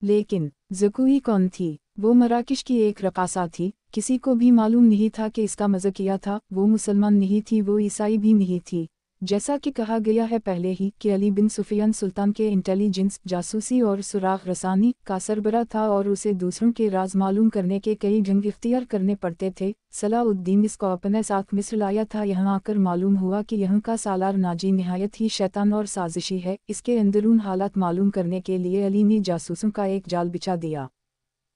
लेकिन ज़कुई कौन थी? वो मराकश की एक रक़ासा थी, किसी को भी मालूम नहीं था कि इसका मज़ाकिया था। वो मुसलमान नहीं थी, वो ईसाई भी नहीं थी। जैसा कि कहा गया है पहले ही कि अली बिन सुफियान सुल्तान के इंटेलिजेंस, जासूसी और सुराग रसानी का सरबराह था और उसे दूसरों के राज मालूम करने के कई ढंग इख्तियार करने पड़ते थे। सलाउद्दीन इसको अपने साथ मिस्र लाया था। यहाँ आकर मालूम हुआ कि यहाँ का सालार नाजी निहायत ही शैतान और साजिशी है। इसके अंदरून हालात मालूम करने के लिए अली ने जासूसों का एक जाल बिछा दिया।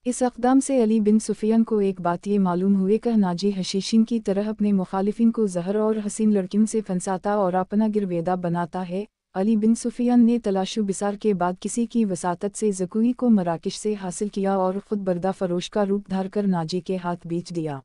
इस अक़दाम से अली बिन सुफियान को एक बात ये मालूम हुई कि नाजी हशीशिन की तरह अपने मुखालिफिन को जहर और हसीन लड़कियों से फंसाता और अपना गिरवेदा बनाता है। अली बिन सुफियान ने तलाशु बिसार के बाद किसी की वसातत से ज़कुई को मराकश से हासिल किया और ख़ुद बर्दा फरोश का रूप धारकर नाजी के हाथ बेच दिया।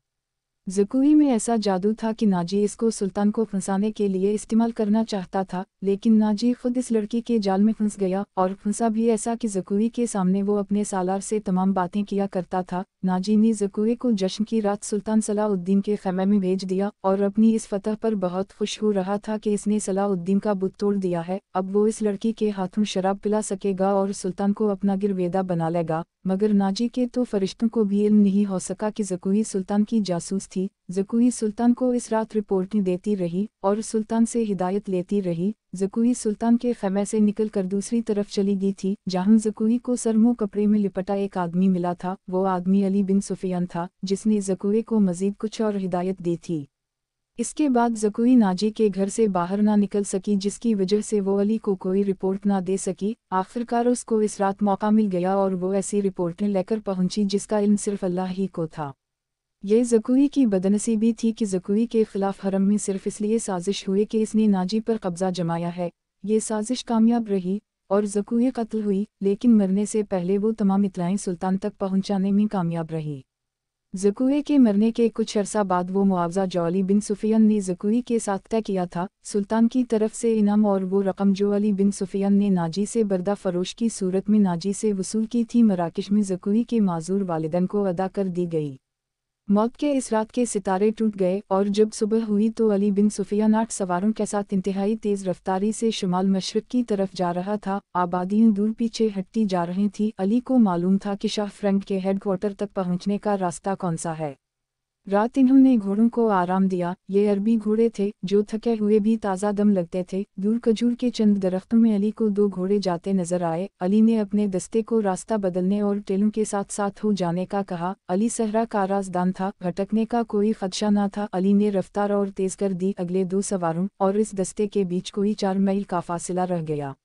ज़कुई में ऐसा जादू था कि नाजी इसको सुल्तान को फंसाने के लिए इस्तेमाल करना चाहता था, लेकिन नाजी खुद इस लड़की के जाल में फंस गया और फंसा भी ऐसा कि ज़कुई के सामने वो अपने सालार से तमाम बातें किया करता था। नाजी ने ज़कुई को जश्न की रात सुल्तान सलाउद्दीन के ख़ैमे में भेज दिया और अपनी इस फतह पर बहुत खुश हो रहा था कि इसने सलाउद्दीन का बुत तोड़ दिया है। अब वो इस लड़की के हाथों शराब पिला सकेगा और सुल्तान को अपना गिरवेदा बना लेगा। मगर नाजी के तो फरिश्तों को भी इल्म नहीं हो सका कि ज़कुई सुल्तान की जासूस थी। ज़कुई सुल्तान को इस रात रिपोर्टें देती रही और सुल्तान से हिदायत लेती रही। ज़कुई सुल्तान के ख़ैमे से निकल कर दूसरी तरफ चली गई थी, जहाँ ज़कुई को सरमो कपड़े में लिपटा एक आदमी मिला था। वो आदमी अली बिन सुफियान था, जिसने ज़कुई को मज़ीद कुछ और हिदायत दी थी। इसके बाद ज़कुई नाजी के घर से बाहर ना निकल सकी, जिसकी वजह से वो अली को कोई रिपोर्ट ना दे सकी। आखिरकार उसको इस रात मौका मिल गया और वो ऐसी रिपोर्टें लेकर पहुंची जिसका इल्म सिर्फ अल्लाह ही को था। ये ज़कुई की बदनसीबी थी कि ज़कुई के खिलाफ हरम में सिर्फ इसलिए साजिश हुई कि इसने नाजी पर कब्जा जमाया है। ये साजिश कामयाब रही और ज़कुई कत्ल हुई, लेकिन मरने से पहले वो तमाम इत्तलाएं सुल्तान तक पहुंचाने में कामयाब रही। ज़कुई के मरने के कुछ अरसा बाद वो मुआवजा जो अली बिन सुफियान ने ज़कुई के साथ तय किया था, सुल्तान की तरफ से इनाम और वो रकम जो अली बिन सुफियान ने नाजी से बर्दा फरोश की सूरत में नाजी से वसूल की थी, मराकश में ज़कुई के माजूर वालिदैन को अदा कर दी गई। मौत के इस रात के सितारे टूट गए और जब सुबह हुई तो अली बिन सुफियान 8 सवारों के साथ इंतहाई तेज़ रफ्तारी से शुमाल मशरिक़ की तरफ जा रहा था। आबादियाँ दूर पीछे हटती जा रही थी। अली को मालूम था कि शाह फ्रंट के हेडक्वार्टर तक पहुंचने का रास्ता कौन सा है। रात इन्होंने घोड़ों को आराम दिया। ये अरबी घोड़े थे जो थके हुए भी ताज़ा दम लगते थे। दूर खजूर के चंद दरख्तों में अली को 2 घोड़े जाते नजर आए। अली ने अपने दस्ते को रास्ता बदलने और टेलों के साथ साथ हो जाने का कहा। अली सहरा का राजदान था, भटकने का कोई खदशा न था। अली ने रफ्तार और तेज कर दी। अगले 2 सवारों और इस दस्ते के बीच कोई 4 मील का फासिला रह गया।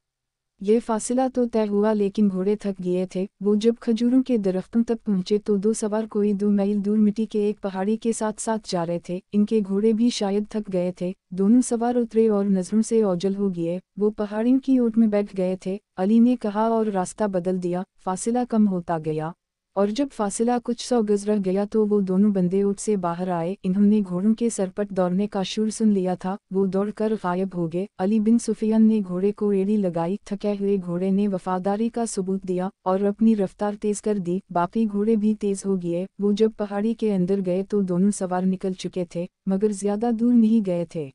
ये फासिला तो तय हुआ, लेकिन घोड़े थक गए थे। वो जब खजूरों के दरख्तों तक पहुंचे तो 2 सवार कोई 2 मील दूर मिट्टी के एक पहाड़ी के साथ साथ जा रहे थे। इनके घोड़े भी शायद थक गए थे। दोनों सवार उतरे और नजरों से ओझल हो गए। वो पहाड़ियों की ओट में बैठ गए थे। अली ने कहा और रास्ता बदल दिया। फासिला कम होता गया और जब फासिला कुछ 100 गज रह गया तो वो दोनों बंदे ऊँट से बाहर आए। इन्होंने घोड़ों के सरपट दौड़ने का शोर सुन लिया था। वो दौड़कर गायब हो गए। अली बिन सुफियान ने घोड़े को एड़ी लगाई। थके हुए घोड़े ने वफादारी का सबूत दिया और अपनी रफ्तार तेज कर दी। बाकी घोड़े भी तेज हो गए। वो जब पहाड़ी के अंदर गए तो दोनों सवार निकल चुके थे, मगर ज्यादा दूर नहीं गए थे।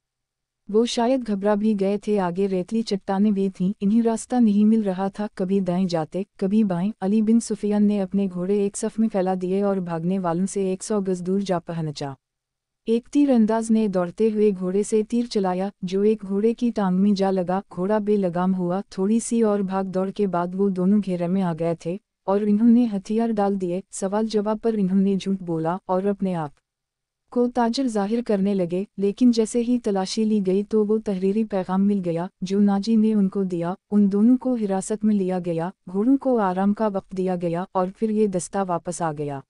वो शायद घबरा भी गए थे। आगे रेतली चट्टानें भी थीं, इन्हीं रास्ता नहीं मिल रहा था। कभी दाएं जाते कभी बाएं। अली बिन सुफियान ने अपने घोड़े एक सफ में फैला दिए और भागने वालों से 100 गज दूर जा पहुंचा। एक तीर अंदाज ने दौड़ते हुए घोड़े से तीर चलाया जो एक घोड़े की टांग में जा लगा। घोड़ा बेलगाम हुआ। थोड़ी सी और भाग दौड़ के बाद वो दोनों घेरे में आ गए थे और इन्होंने हथियार डाल दिए। सवाल जवाब पर इन्होंने झूठ बोला और अपने आप को ताजर जाहिर करने लगे, लेकिन जैसे ही तलाशी ली गई तो वो तहरीरी पैगाम मिल गया जो नाजी ने उनको दिया। उन दोनों को हिरासत में लिया गया, घोड़ों को आराम का वक्त दिया गया और फिर ये दस्ता वापस आ गया।